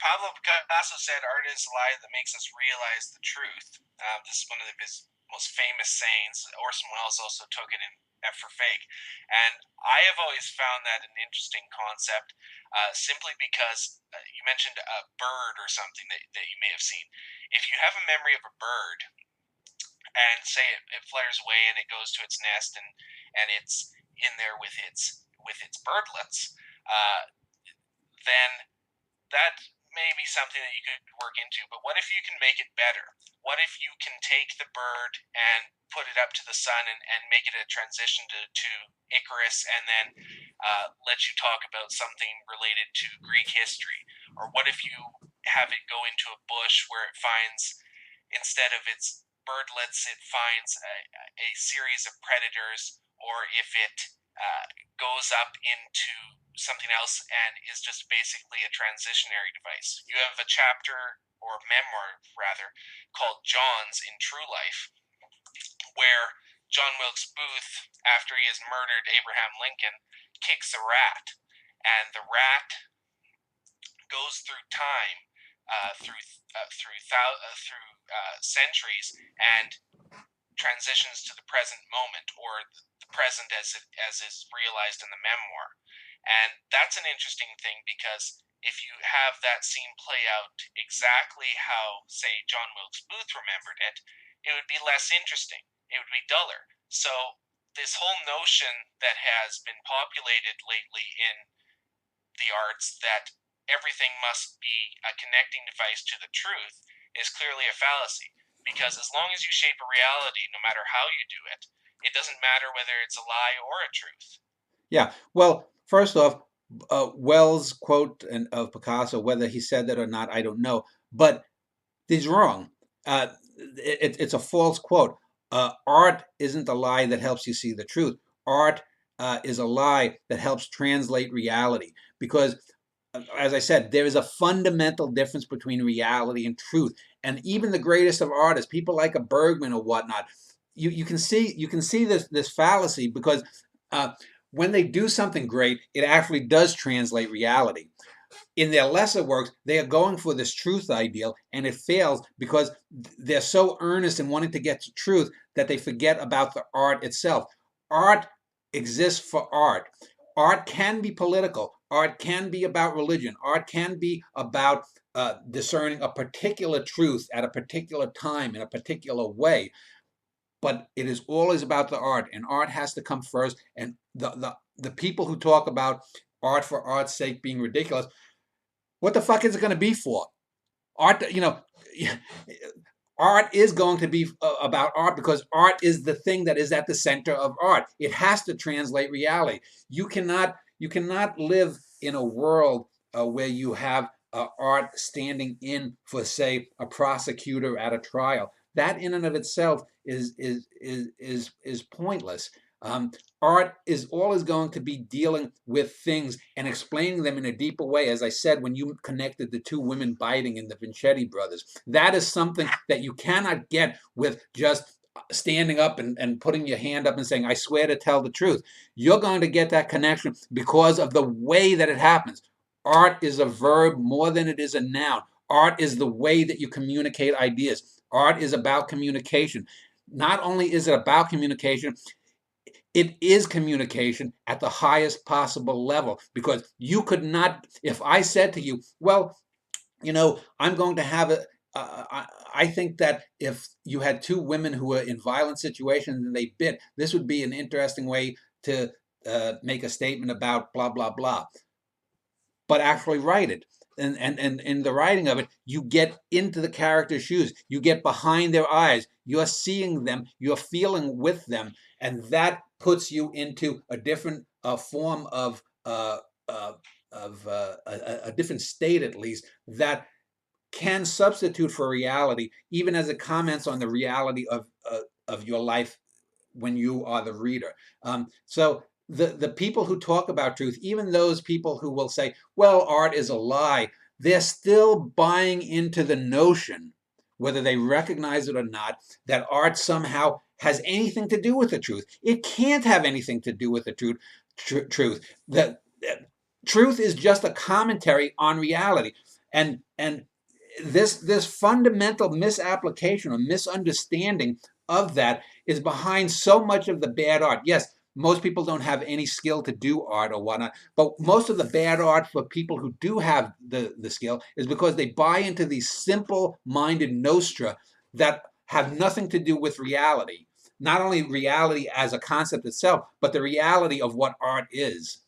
Pablo Picasso said, "Art is a lie that makes us realize the truth." This is one of his most famous sayings. Orson Welles also took it in F for Fake, and I have always found that an interesting concept, simply because you mentioned a bird or something that you may have seen. If you have a memory of a bird, and say it flares away and it goes to its nest, and it's in there with its birdlets, then that may be something that you could work into. But what if you can make it better? What if you can take the bird and put it up to the sun, and make it a transition to Icarus, and then let you talk about something related to Greek history? Or what if you have it go into a bush where it finds, instead of its birdlets, it finds a series of predators? Or if it goes up into something else and is just basically a transitionary device. You have a chapter, or memoir rather, called John's in True Life, where John Wilkes Booth, after he has murdered Abraham Lincoln, kicks a rat, and the rat goes through time, through centuries, and transitions to the present moment, or the present as is realized in the memoir. And that's an interesting thing, because if you have that scene play out exactly how, say, John Wilkes Booth remembered it, it would be less interesting. It would be duller. So this whole notion that has been populated lately in the arts, that everything must be a connecting device to the truth, is clearly a fallacy. Because as long as you shape a reality, no matter how you do it, it doesn't matter whether it's a lie or a truth. Yeah. Well, first off, Wells' quote of Picasso, whether he said that or not, I don't know, but he's wrong. It's a false quote. Art isn't a lie that helps you see the truth. Art is a lie that helps translate reality. Because, as I said, there is a fundamental difference between reality and truth. And even the greatest of artists, people like a Bergman or whatnot, you can see this fallacy, because uh, when they do something great, it actually does translate reality. In their lesser works, they are going for this truth ideal, and it fails because they're so earnest in wanting to get to truth that they forget about the art itself. Art exists for art. Art can be political. Art can be about religion. Art can be about discerning a particular truth at a particular time in a particular way. But it is always about the art, and art has to come first. And the people who talk about art for art's sake being ridiculous, what the fuck is it going to be for? Art, art is going to be about art, because art is the thing that is at the center of art. It has to translate reality. You cannot live in a world where you have art standing in for, say, a prosecutor at a trial. That in and of itself is pointless. Art is always going to be dealing with things and explaining them in a deeper way. As I said, when you connected the two women biting in the Vincetti brothers, that is something that you cannot get with just standing up and putting your hand up and saying, "I swear to tell the truth." You're going to get that connection because of the way that it happens. Art is a verb more than it is a noun. Art is the way that you communicate ideas. Art is about communication. Not only is it about communication, it is communication at the highest possible level, because you could not, if I said to you, well, I'm going to have a, I think that if you had two women who were in violent situations and they bit, this would be an interesting way to make a statement about blah, blah, blah, but actually write it. And in the writing of it, you get into the character's shoes, you get behind their eyes, you're seeing them, you're feeling with them, and that puts you into a different form uh, uh, of a different state, at least, that can substitute for reality, even as it comments on the reality of your life when you are the reader. So the people who talk about truth, even those people who will say, well, art is a lie, they're still buying into the notion, whether they recognize it or not, that art somehow has anything to do with the truth. It can't have anything to do with the truth. Truth. The truth is just a commentary on reality. And this fundamental misapplication or misunderstanding of that is behind so much of the bad art. Yes, most people don't have any skill to do art or whatnot, but most of the bad art for people who do have the skill is because they buy into these simple minded nostra that have nothing to do with reality. Not only reality as a concept itself, but the reality of what art is.